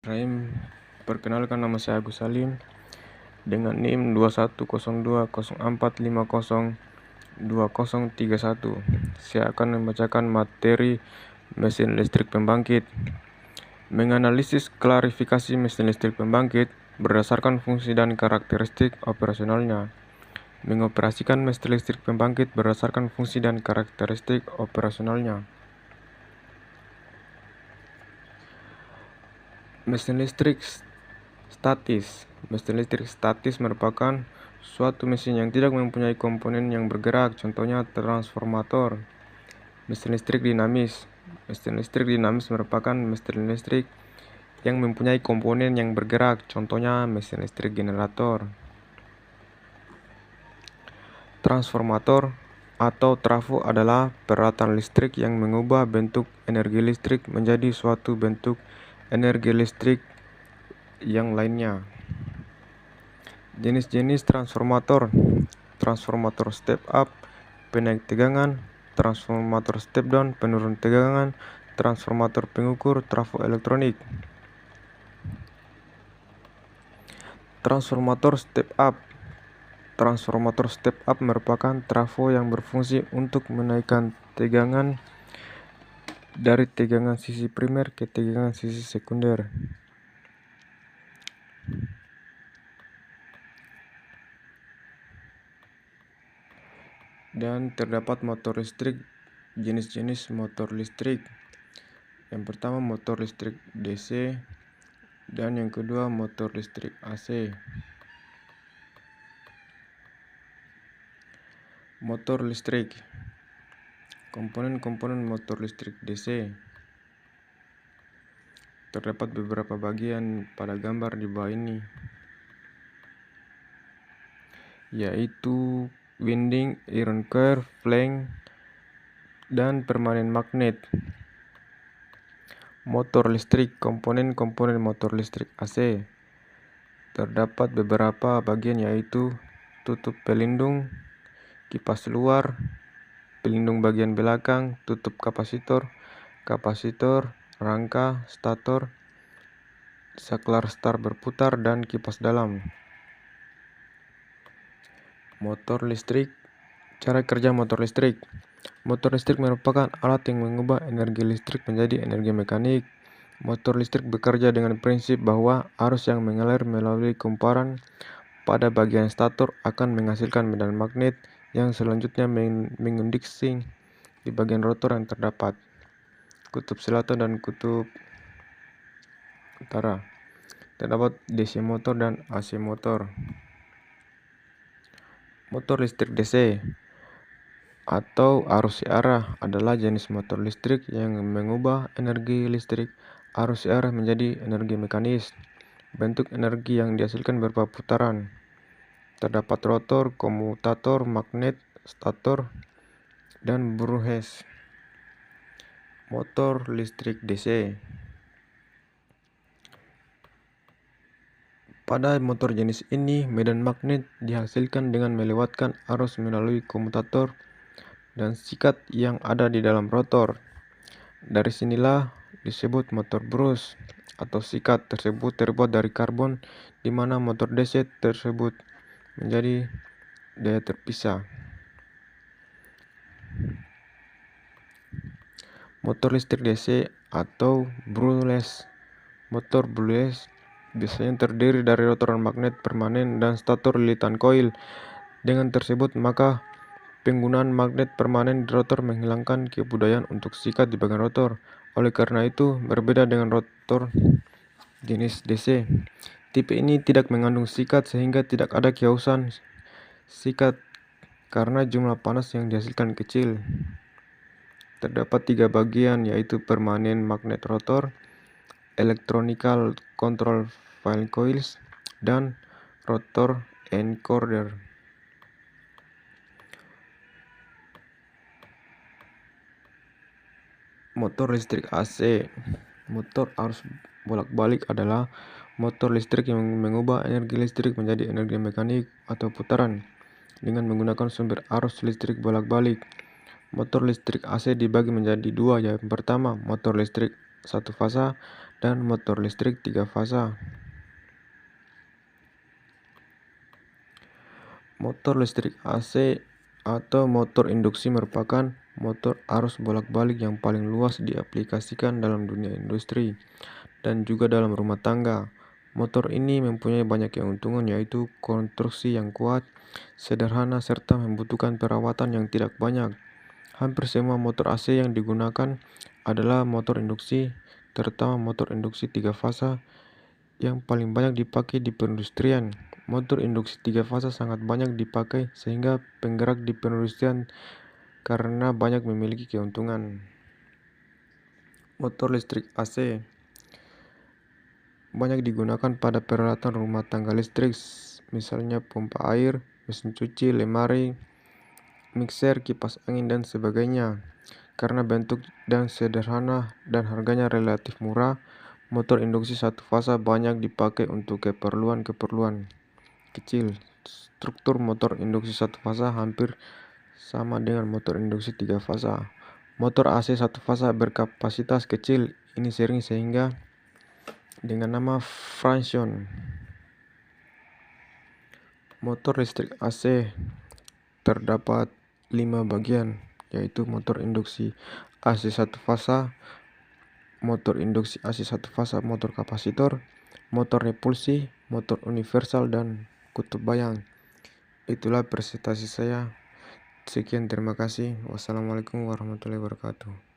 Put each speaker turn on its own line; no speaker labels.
Rahim, perkenalkan nama saya Agus Salim dengan NIM 210204502031. Saya akan membacakan materi mesin listrik pembangkit. Menganalisis klarifikasi mesin listrik pembangkit berdasarkan fungsi dan karakteristik operasionalnya. Mengoperasikan mesin listrik pembangkit berdasarkan fungsi dan karakteristik operasionalnya. Mesin listrik statis. Mesin listrik statis merupakan suatu mesin yang tidak mempunyai komponen yang bergerak, contohnya transformator. Mesin listrik dinamis. Mesin listrik dinamis merupakan mesin listrik yang mempunyai komponen yang bergerak, contohnya mesin listrik generator. Transformator atau trafo adalah peralatan listrik yang mengubah bentuk energi listrik menjadi suatu bentuk energi listrik yang lainnya. Jenis-jenis transformator: transformator step up, penaik tegangan; transformator step down, penurun tegangan; transformator pengukur; trafo elektronik. Transformator step up. Transformator step up merupakan trafo yang berfungsi untuk menaikkan tegangan dari tegangan sisi primer ke tegangan sisi sekunder. Dan terdapat motor listrik. Jenis-jenis motor listrik: yang pertama motor listrik DC, dan yang kedua motor listrik AC. Motor listrik. Komponen-komponen motor listrik DC. Terdapat beberapa bagian pada gambar di bawah ini, yaitu winding, iron coil, flange, dan permanen magnet. Motor listrik. Komponen-komponen motor listrik AC. Terdapat beberapa bagian, yaitu tutup pelindung, kipas luar, pelindung bagian belakang, tutup kapasitor, rangka, stator, saklar star berputar, dan kipas dalam. Motor listrik. Cara kerja motor listrik. Motor listrik merupakan alat yang mengubah energi listrik menjadi energi mekanik. Motor listrik bekerja dengan prinsip bahwa arus yang mengalir melalui kumparan pada bagian stator akan menghasilkan medan magnet yang selanjutnya mengindukasi di bagian rotor yang terdapat kutub selatan dan kutub utara. Terdapat DC motor dan AC motor. Motor listrik DC atau arus searah adalah jenis motor listrik yang mengubah energi listrik arus searah menjadi energi mekanis. Bentuk energi yang dihasilkan berupa putaran. Terdapat rotor, komutator, magnet, stator, dan brush. Motor listrik DC. Pada motor jenis ini, medan magnet dihasilkan dengan melewatkan arus melalui komutator dan sikat yang ada di dalam rotor. Dari sinilah disebut motor brush atau sikat tersebut terbuat dari karbon, di mana motor DC tersebut menjadi daya terpisah. Motor listrik DC atau brushless. Motor brushless biasanya terdiri dari rotor magnet permanen dan stator lilitan koil. Dengan tersebut, maka penggunaan magnet permanen di rotor menghilangkan kebudayaan untuk sikat di bagian rotor. Oleh karena itu, berbeda dengan rotor jenis DC, tipe ini tidak mengandung sikat sehingga tidak ada kehausan sikat karena jumlah panas yang dihasilkan kecil. Terdapat 3 bagian, yaitu permanen magnet rotor, electronical control file coils, dan rotor encoder. Motor listrik AC. Motor arus bolak-balik adalah motor listrik yang mengubah energi listrik menjadi energi mekanik atau putaran dengan menggunakan sumber arus listrik bolak-balik. Motor listrik AC dibagi menjadi 2, yang pertama motor listrik satu fasa dan motor listrik 3 fasa. Motor listrik AC atau motor induksi merupakan motor arus bolak-balik yang paling luas diaplikasikan dalam dunia industri dan juga dalam rumah tangga. Motor ini mempunyai banyak keuntungan, yaitu konstruksi yang kuat, sederhana, serta membutuhkan perawatan yang tidak banyak. Hampir semua motor AC yang digunakan adalah motor induksi, terutama motor induksi 3 fasa yang paling banyak dipakai di perindustrian. Motor induksi 3 fasa sangat banyak dipakai sehingga penggerak di perindustrian karena banyak memiliki keuntungan. Motor listrik AC banyak digunakan pada peralatan rumah tangga listrik, misalnya pompa air, mesin cuci, lemari, mixer, kipas angin, dan sebagainya. Karena bentuk dan sederhana dan harganya relatif murah, motor induksi 1 fasa banyak dipakai untuk keperluan-keperluan kecil. Struktur motor induksi 1 fasa hampir sama dengan motor induksi 3 fasa. Motor AC 1 fasa berkapasitas kecil ini sering sehingga dengan nama Francion. Motor listrik AC terdapat 5 bagian, yaitu motor induksi AC 1 fasa, motor induksi AC 1 fasa, motor kapasitor, motor repulsi, motor universal, dan kutub bayang. Itulah presentasi saya. Sekian, terima kasih. Wassalamualaikum warahmatullahi wabarakatuh.